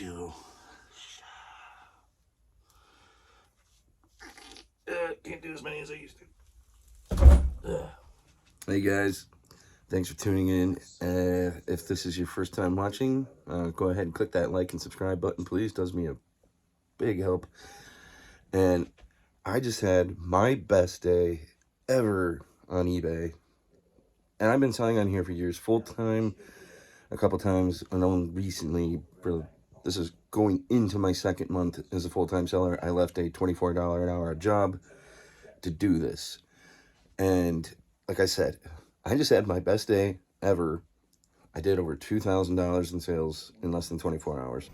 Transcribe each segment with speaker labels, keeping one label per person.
Speaker 1: show. Can't do as many as I used to. Hey guys, thanks for tuning in. If this is your first time watching, go ahead and click that like and subscribe button, please. Does me a big help. And I just had my best day ever on eBay. And I've been selling on here for years, full-time, a couple times, and then recently, this is going into my second month as a full-time seller. I left a $24 an hour job to do this. And like I said, I just had my best day ever. I did over $2,000 in sales in less than 24 hours.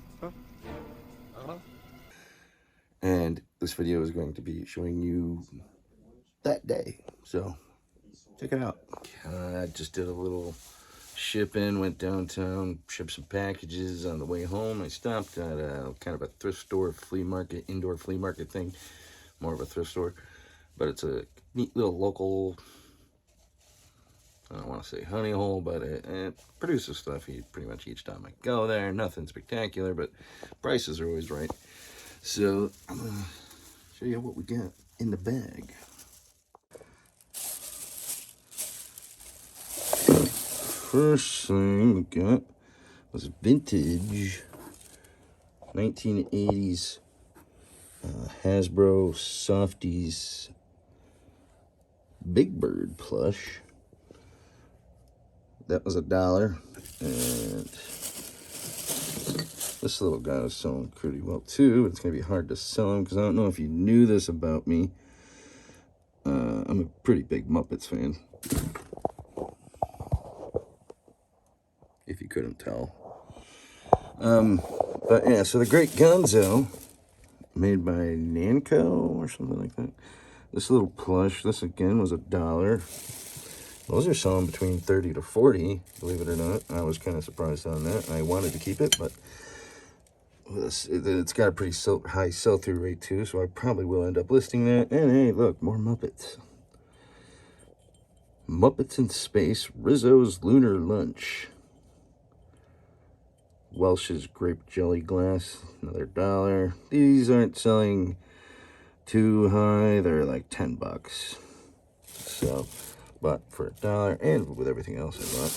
Speaker 1: And this video is going to be showing you that day. So check it out. I just did a little shipping, went downtown, shipped some packages. On the way home, I stopped at a kind of a thrift store, flea market, indoor flea market thing. More of a thrift store, but it's a neat little local, I don't want to say honey hole, but it produces stuff pretty much each time I go there. Nothing spectacular, but prices are always right. So I'm going to show you what we got in the bag. First thing we got was a vintage 1980s Hasbro Softies Big Bird plush. That was $1. And this little guy is selling pretty well too. It's going to be hard to sell him because I don't know if you knew this about me. I'm a pretty big Muppets fan, if you couldn't tell. But yeah, so the Great Gonzo, made by Namco or something like that. This little plush, this again was $1. Those are selling between 30 to 40, believe it or not. I was kind of surprised on that. I wanted to keep it, but it's got a pretty high sell-through rate too, so I probably will end up listing that. And hey, look, more Muppets. Muppets in Space, Rizzo's Lunar Lunch. Welch's Grape Jelly Glass, another $1. These aren't selling too high, they're like 10 bucks. So, but for $1, and with everything else I bought.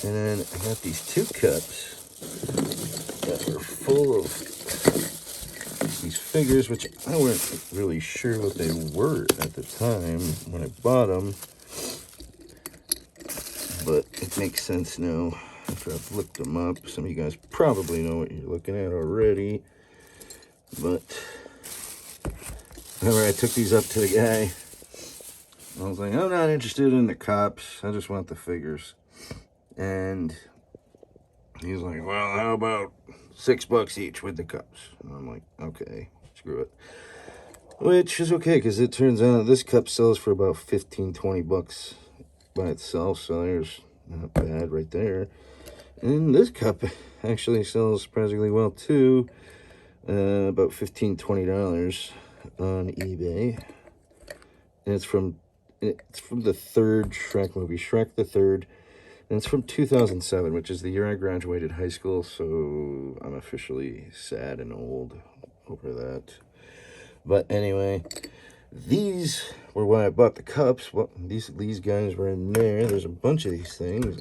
Speaker 1: And then I got these 2 cups that were full of these figures, which I weren't really sure what they were at the time when I bought them. But it makes sense now after I've looked them up. Some of you guys probably know what you're looking at already. But remember, I took these up to the guy. I was like, I'm not interested in the cups. I just want the figures. And he's like, well, how about $6 each with the cups? And I'm like, okay, screw it. Which is okay, because it turns out this cup sells for about 15, 20 bucks by itself. So there's not bad right there. And this cup actually sells surprisingly well too. About $15, $20 on eBay. And it's from the third Shrek movie, Shrek the Third. And it's from 2007, which is the year I graduated high school. So I'm officially sad and old over that. But anyway, these were why I bought the cups. Well, these guys were in there. There's a bunch of these things.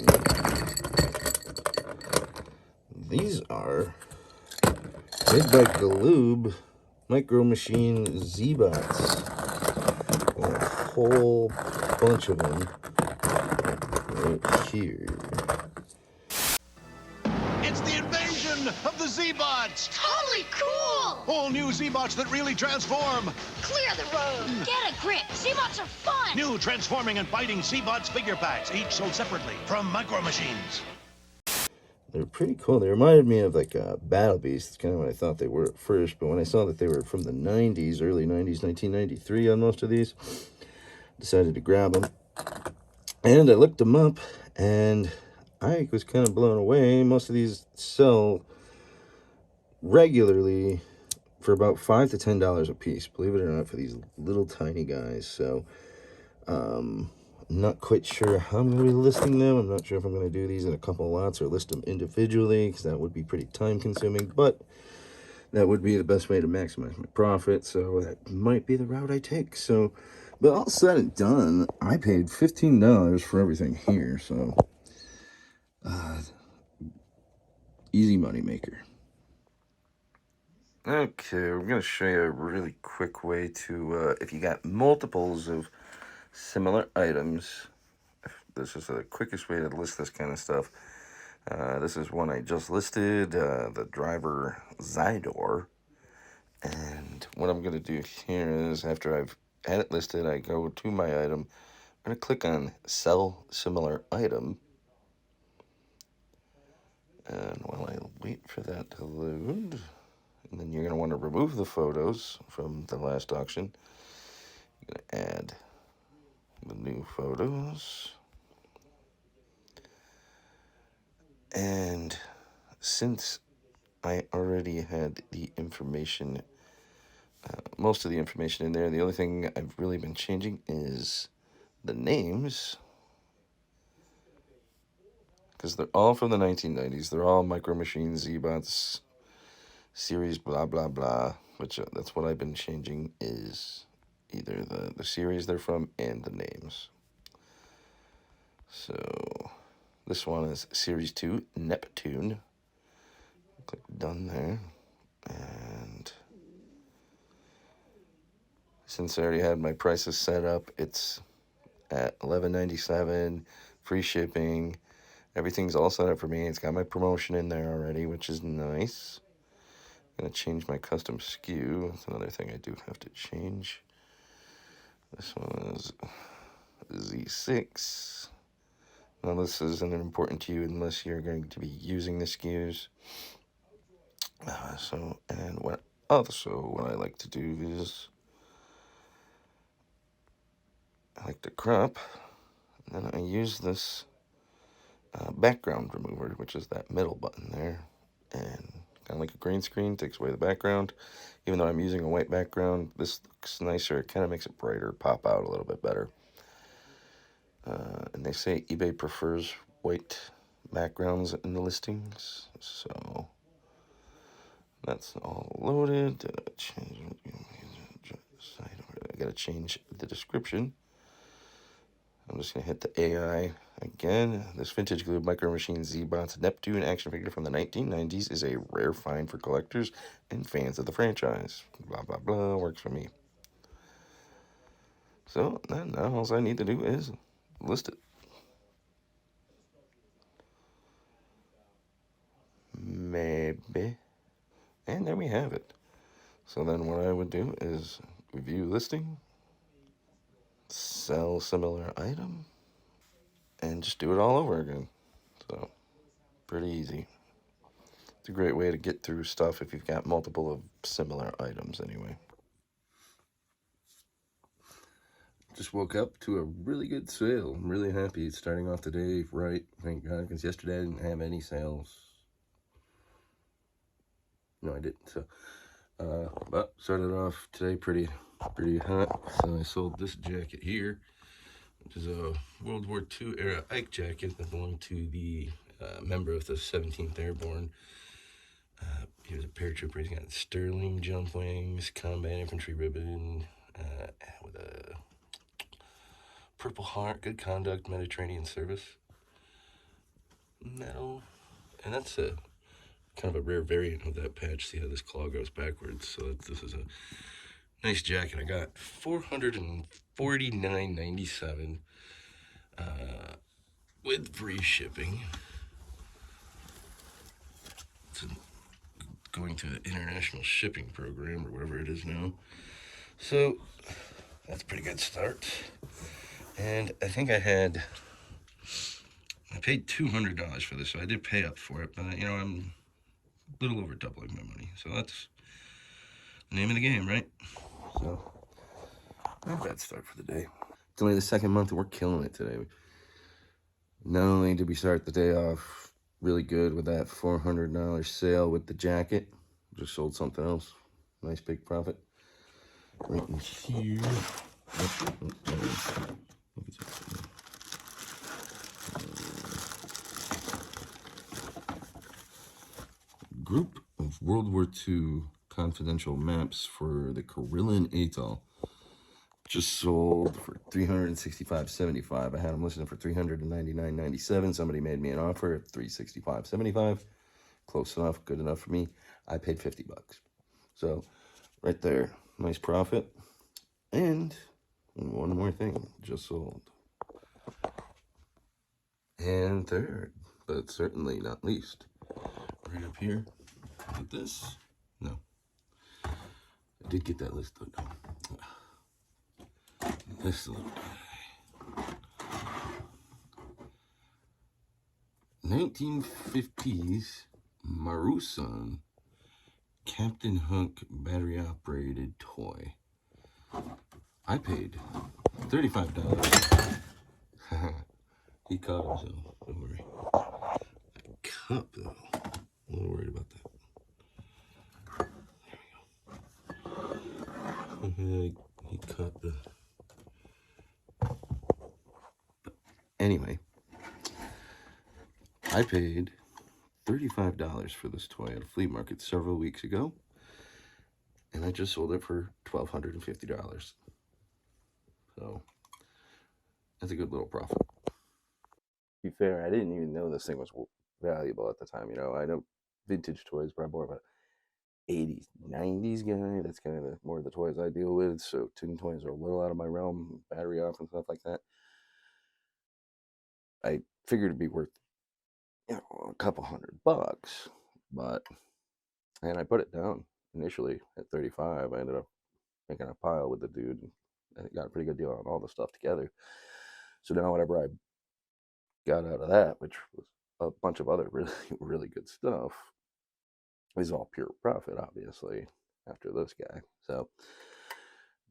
Speaker 1: These are made by Galoob Micro Machine Z-Bots. A whole bunch of them right here.
Speaker 2: It's the invasion of the Z-Bots!
Speaker 3: Totally cool!
Speaker 2: All new Z-Bots that really transform!
Speaker 3: Clear the road! Get a grip! Z-Bots are fun!
Speaker 2: New transforming and fighting Z-Bots figure packs, each sold separately from Micro Machines.
Speaker 1: They're pretty cool. They reminded me of like Battle Beast. It's kind of what I thought they were at first, but when I saw that they were from the 90s, early 90s, 1993 on most of these, decided to grab them. And I looked them up, and I was kind of blown away. Most of these sell regularly for about $5 to $10 a piece, believe it or not, for these little tiny guys. So not quite sure how I'm going to be listing them. I'm not sure if I'm going to do these in a couple lots or list them individually, because that would be pretty time consuming, but that would be the best way to maximize my profit, so that might be the route I take. So, but all said and done, I paid $15 for everything here, so easy money maker. Okay, we're going to show you a really quick way to, if you got multiples of similar items, this is the quickest way to list this kind of stuff. This is one I just listed, the driver Zydor. And what I'm going to do here is, after I've had it listed, I go to my item. I'm going to click on Sell Similar Item. And while I wait for that to load, and then you're going to want to remove the photos from the last auction. You're going to add the new photos. And since I already had the information, most of the information in there, the only thing I've really been changing is the names, because they're all from the 1990s. They're all Micro Machines, Z-Bots, series, blah, blah, blah, which that's what I've been changing, is either the series they're from and the names. So this one is Series 2, Neptune. Click Done there. And since I already had my prices set up, it's at $11.97, free shipping. Everything's all set up for me. It's got my promotion in there already, which is nice. I'm going to change my custom SKU. That's another thing I do have to change. This one is Z6. Now, this isn't important to you unless you're going to be using the SKUs. What I like to do is I like to crop, and then I use this background remover, which is that middle button there, and kind of like a green screen, takes away the background. Even though I'm using a white background, this looks nicer. It kind of makes it brighter, pop out a little bit better. And they say eBay prefers white backgrounds in the listings, so that's all loaded. I gotta change the description. I'm just gonna hit the AI again. This vintage glue Micro Machine Z-Bots Neptune action figure from the 1990s is a rare find for collectors and fans of the franchise. Blah, blah, blah. Works for me. So now all I need to do is list it. Maybe. And there we have it. So then what I would do is review listing, sell similar item, and just do it all over again. So pretty easy. It's a great way to get through stuff if you've got multiple of similar items anyway. Just woke up to a really good sale. I'm really happy. It's starting off the day right, thank God, because yesterday I didn't have any sales. No, I didn't. So, but started off today pretty hot. So I sold this jacket here, which is a World War II era Ike jacket that belonged to the member of the 17th Airborne. He was a paratrooper. He's got Sterling jump wings, combat infantry ribbon, with a Purple Heart, good conduct, Mediterranean service medal. And that's a kind of a rare variant of that patch. See how this claw goes backwards. So this is a nice jacket. I got $449.97 with free shipping. It's going to the international shipping program or whatever it is now. So that's a pretty good start. And I think I paid $200 for this, so I did pay up for it, but I'm a little over doubling my money, so that's the name of the game, right? So, not a bad start for the day. It's only the second month and we're killing it today. Not only did we start the day off really good with that $400 sale with the jacket, just sold something else. Nice big profit. Right in here. group of World War II confidential maps for the Karilin Atoll. Just sold for $365.75. I had them listed for $399.97. Somebody made me an offer at $365.75. Close enough, good enough for me. I paid $50. So, right there, nice profit. And one more thing, just sold. And third, but certainly not least, right up here, with this. No, I did get that list though. No, this little guy. 1950s Marusan Captain Hook battery operated toy. I paid $35. He caught himself, don't worry. A cup though, I'm a little worried about that. There we go. He caught the... But anyway, I paid $35 for this toy at a flea market several weeks ago, and I just sold it for $1,250. So that's a good little profit. To be fair, I didn't even know this thing was valuable at the time. You know, I know vintage toys, but I'm more of a 80s, 90s guy. That's kind of more of the toys I deal with. So tin toys are a little out of my realm, battery off and stuff like that. I figured it'd be worth, you know, a couple $100, but, and I put it down initially at 35. I ended up making a pile with the dude and got a pretty good deal on all the stuff together. So now whatever I got out of that, which was a bunch of other really, really good stuff, is all pure profit, obviously, after this guy. So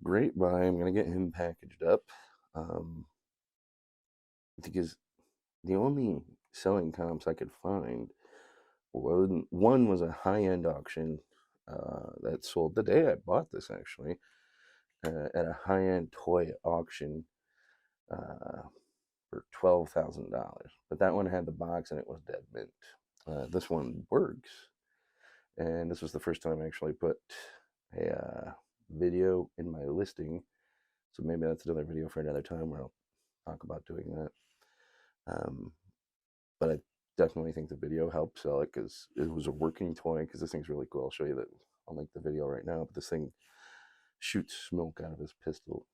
Speaker 1: great buy. I'm going to get him packaged up. Because the only selling comps I could find, one was a high-end auction that sold the day I bought this, actually, at a high-end toy auction for $12,000. But that one had the box and it was dead mint. This one works, and this was the first time I actually put a video in my listing. So maybe that's another video for another time where I'll talk about doing that. But I definitely think the video helped sell it because it was a working toy. Because this thing's really cool. I'll show you that. I'll link the video right now. But this thing shoots smoke out of his pistol,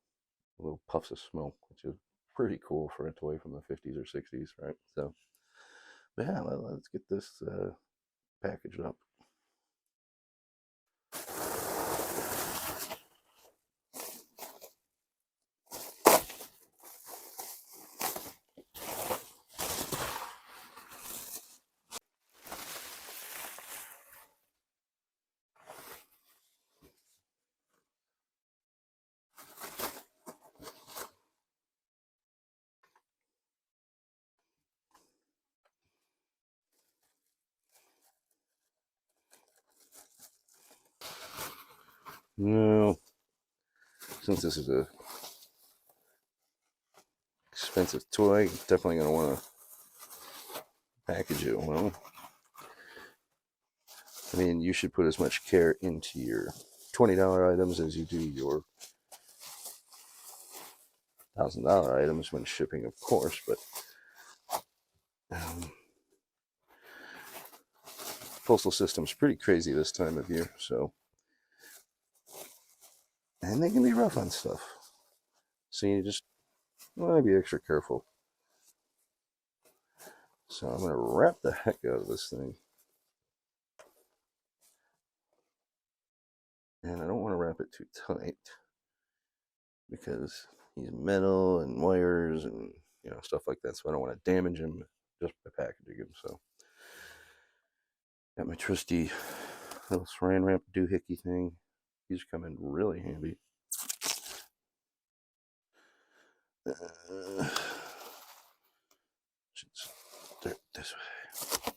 Speaker 1: little puffs of smoke, which is pretty cool for a toy from the 50s or 60s, right? So, but yeah, let's get this packaged up. Now, since this is a expensive toy, definitely gonna want to package it well. I mean, you should put as much care into your $20 items as you do your $1,000 items when shipping, of course. But postal system's pretty crazy this time of year, so, and they can be rough on stuff. So you just want to be extra careful. So I'm gonna wrap the heck out of this thing. And I don't want to wrap it too tight because he's metal and wires and, you know, stuff like that. So I don't want to damage him just by packaging him. So got my trusty little saran wrap doohickey thing. These come in really handy. Should start this way.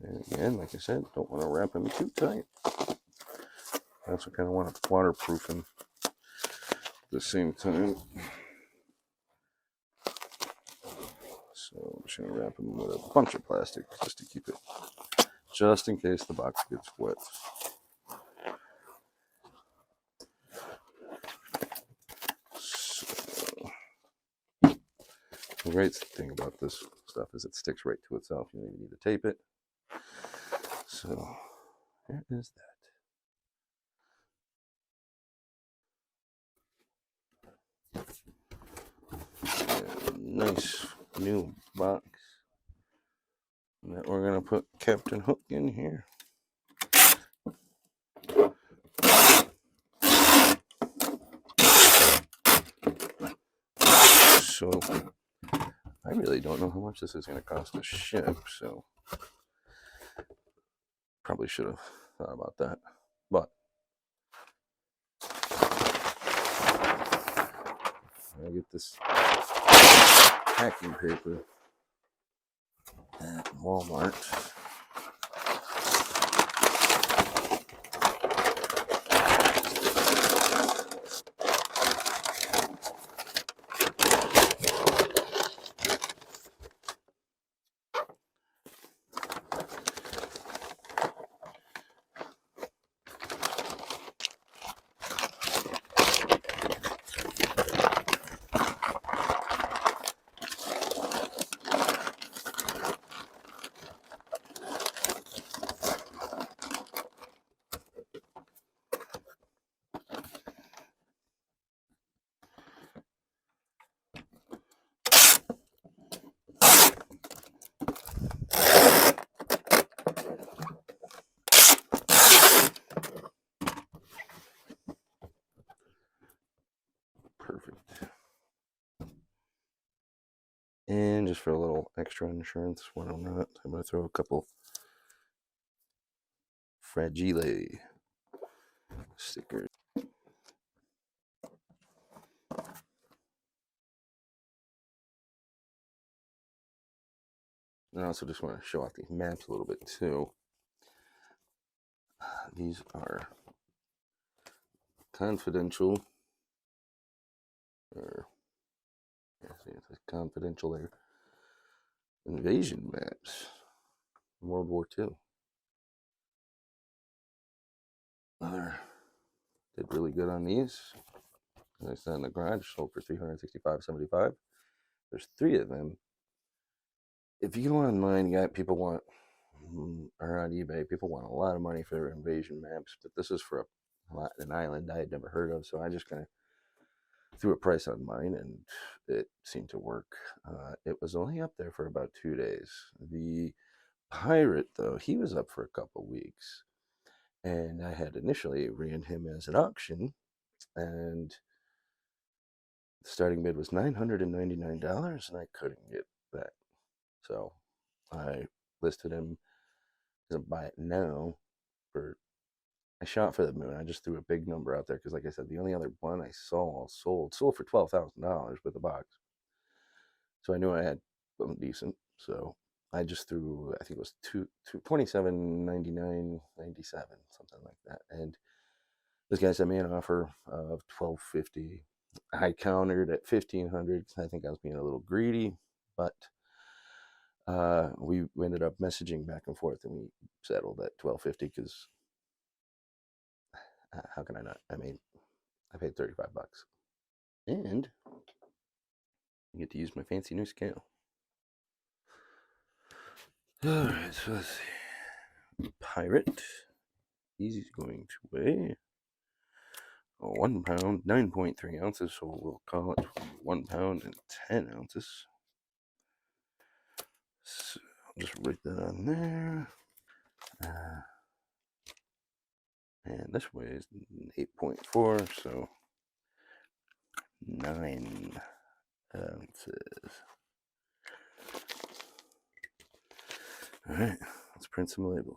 Speaker 1: And again, like I said, don't want to wrap them too tight. I also kind of want to waterproof them at the same time. So I'm just going to wrap them with a bunch of plastic just to keep it, just in case the box gets wet. So, the great thing about this stuff is it sticks right to itself. You don't even need to tape it. So there is that. And nice new box that we're going to put Captain Hook in here. So I really don't know how much this is going to cost to ship, so probably should have thought about that. But I get this packing paper at Walmart. Perfect. And just for a little extra insurance, why not? I'm going to throw a couple Fragile stickers. And I also just want to show off these maps a little bit too. These are confidential, or see, it's confidential there. Invasion maps, World War II. Did really good on these. As I said in the garage, sold for $365.75. There's 3 of them. If you go online, you got people want, or on eBay, people want a lot of money for their invasion maps, but this is for an island I had never heard of, so I just kind of threw a price on mine, and it seemed to work. It was only up there for about 2 days. The pirate, though, he was up for a couple weeks, and I had initially ran him as an auction, and the starting bid was $999, and I couldn't get that. So I listed him to buy it now for, I shot for the moon. I just threw a big number out there because, like I said, the only other one I saw sold for $12,000 with a box. So I knew I had something decent. So I just threw, I think it was $27.99, $97, something like that. And this guy sent me an offer of $12.50. I countered at $1,500. I think I was being a little greedy, but we ended up messaging back and forth, and we settled at $12.50 because how can I not? I mean, I paid $35, and I get to use my fancy new scale. All right, so let's see. Pirate, he's going to weigh 1 pound, 9.3 ounces, so we'll call it 1 pound and 10 ounces. So I'll just write that on there. And this weighs 8.4, so 9 ounces. All right, let's print some labels.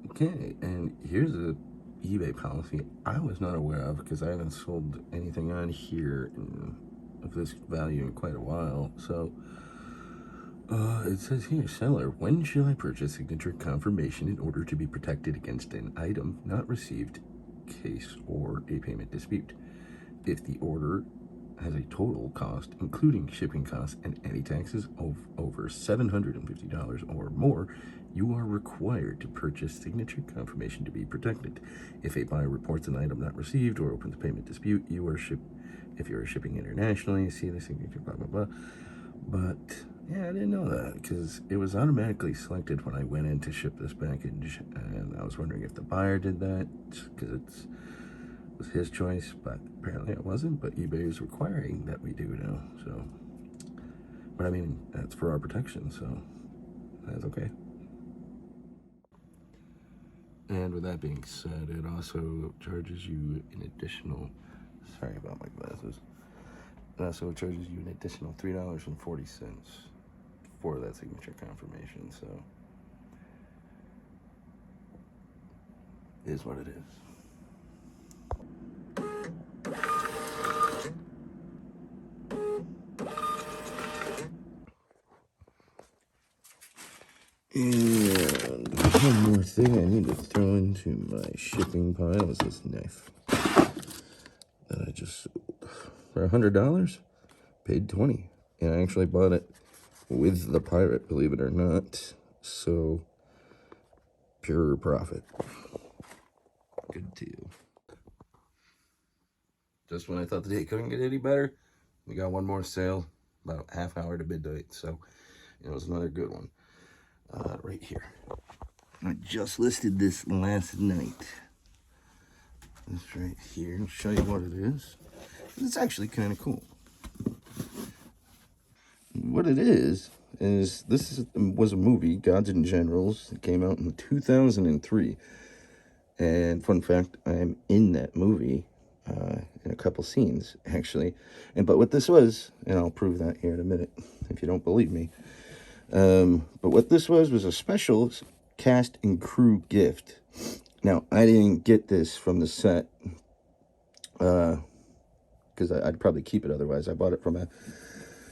Speaker 1: Okay, and here's a eBay policy I was not aware of because I haven't sold anything on here of this value in quite a while. So
Speaker 4: It says here, seller, when shall I purchase signature confirmation in order to be protected against an item not received, case, or a payment dispute? If the order has a total cost, including shipping costs and any taxes, of over $750 or more, you are required to purchase signature confirmation to be protected. If a buyer reports an item not received or opens a payment dispute, if you are shipping internationally, see the signature, blah, blah, blah. But, yeah, I didn't know that, because it was automatically selected when I went in to ship this package, and I was wondering if the buyer did that, because it was his choice, but apparently it wasn't. But eBay is requiring that we do now, so. But I mean, that's for our protection, so that's okay. And with that being said, it also charges you an additional, sorry about my glasses, it also charges you an additional $3.40 for that signature confirmation, so it is what it is. And one more thing I need to throw into my shipping pile is this knife that I just sold for $100. Paid $20, and I actually bought it with the pirate, believe it or not. So pure profit. Good deal. Just when I thought the day couldn't get any better, we got one more sale about half hour to midnight. So it was another good one. Right here. I just listed this last night. This right here. I'll show you what it is. It's actually kind of cool. What it is was a movie, Gods and Generals. It came out in 2003. And fun fact, I am in that movie in a couple scenes, actually. But what this was, and I'll prove that here in a minute if you don't believe me. But what this was a special cast and crew gift. Now, I didn't get this from the set because I'd probably keep it otherwise. I bought it from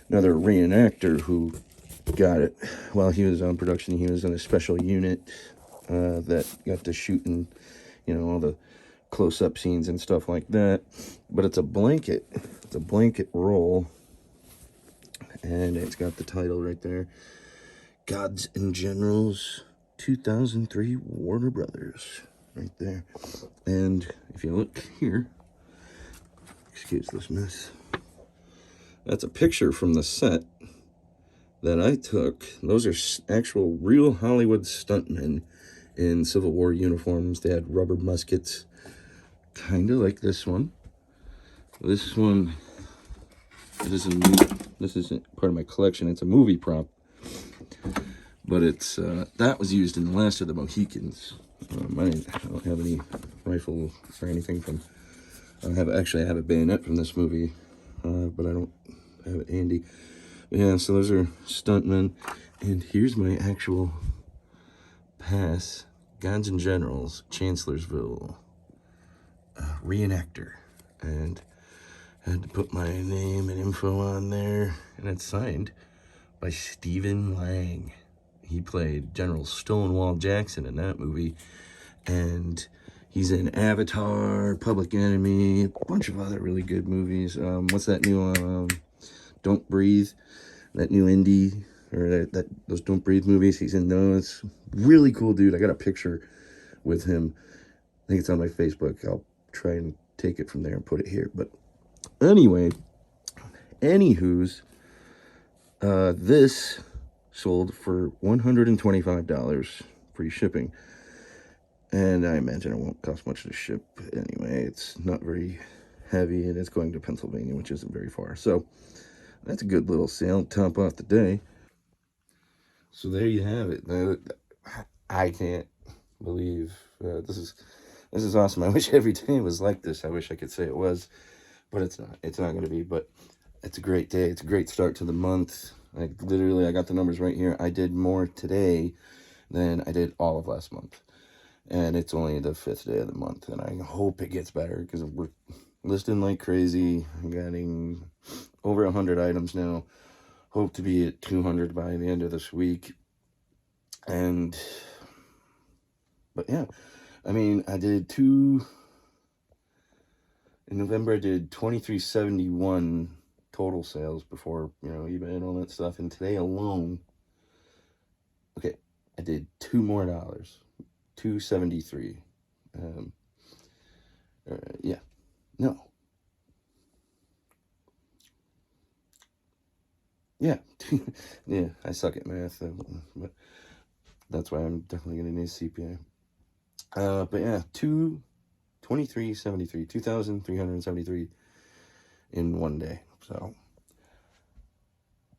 Speaker 4: another reenactor who got it while he was on production. He was in a special unit that got to shoot in, all the close-up scenes and stuff like that. But it's a blanket. It's a blanket roll. And it's got the title right there. Gods and Generals 2003 Warner Brothers. Right there. And if you look here, excuse this mess. That's a picture from the set that I took. Those are actual real Hollywood stuntmen in Civil War uniforms. They had rubber muskets, kind of like this one. This one, this isn't part of my collection. It's a movie prop, but it's that was used in The Last of the Mohicans. I don't have any rifle or anything from. I have a bayonet from this movie, but I don't have it handy. But yeah, so those are stuntmen, and here's my actual pass. Gods and Generals, Chancellorsville, reenactor, and I had to put my name and info on there, and it's signed by Stephen Lang. He played General Stonewall Jackson in that movie, and he's in Avatar, Public Enemy, a bunch of other really good movies. What's that new Don't Breathe, that new indie, or those Don't Breathe movies? He's in those. Really cool dude. I got a picture with him. I think it's on my Facebook. I'll try and take it from there and put it here. But anyway, anywho's, this sold for $125, free shipping. And I imagine it won't cost much to ship anyway. It's not very heavy, and it's going to Pennsylvania, which isn't very far. So that's a good little sale to top off the day. So there you have it. I can't believe this is awesome. I wish every day was like this. I wish I could say it was, but it's not. It's not going to be. But it's a great day. It's a great start to the month. I got the numbers right here. I did more today than I did all of last month. And it's only the 5th day of the month. And I hope it gets better because we're listing like crazy. I'm getting over 100 items now. hope to be at 200 by the end of this week. But yeah, I mean, in November, I did 2371 total sales before, eBay and all that stuff. And today alone, okay, I did $2 more, 273. Yeah, no. Yeah, yeah, I suck at math, but that's why I'm definitely going to need a CPA. But yeah, 2,373 in one day. So,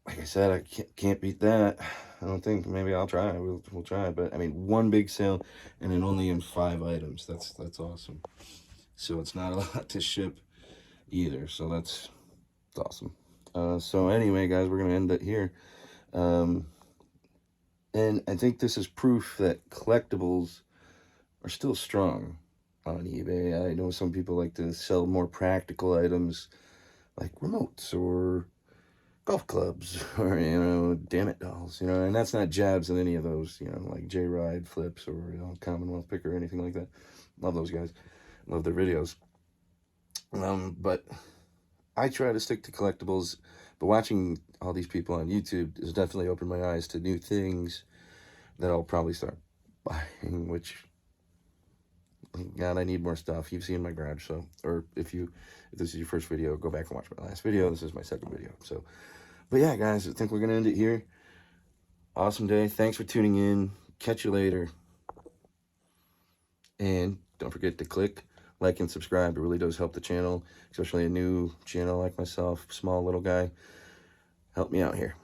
Speaker 4: like I said, I can't beat that. I don't think. Maybe I'll try. We'll try. But I mean, one big sale, and then only in 5 items. That's awesome. So it's not a lot to ship either. So that's awesome. So anyway, guys, we're gonna end it here. And I think this is proof that collectibles are still strong on eBay. I know some people like to sell more practical items like remotes or golf clubs or, damn it dolls, and that's not jabs at any of those, like J-Ride flips or, Commonwealth Picker or anything like that. Love those guys. Love their videos. But I try to stick to collectibles, but watching all these people on YouTube has definitely opened my eyes to new things that I'll probably start buying, which, God, I need more stuff. You've seen my garage, so, or if this is your first video, go back and watch my last video. This is my second video, so, but yeah, guys, I think we're going to end it here. Awesome day. Thanks for tuning in. Catch you later. And don't forget to click like and subscribe. It really does help the channel, especially a new channel like myself, small little guy. Help me out here.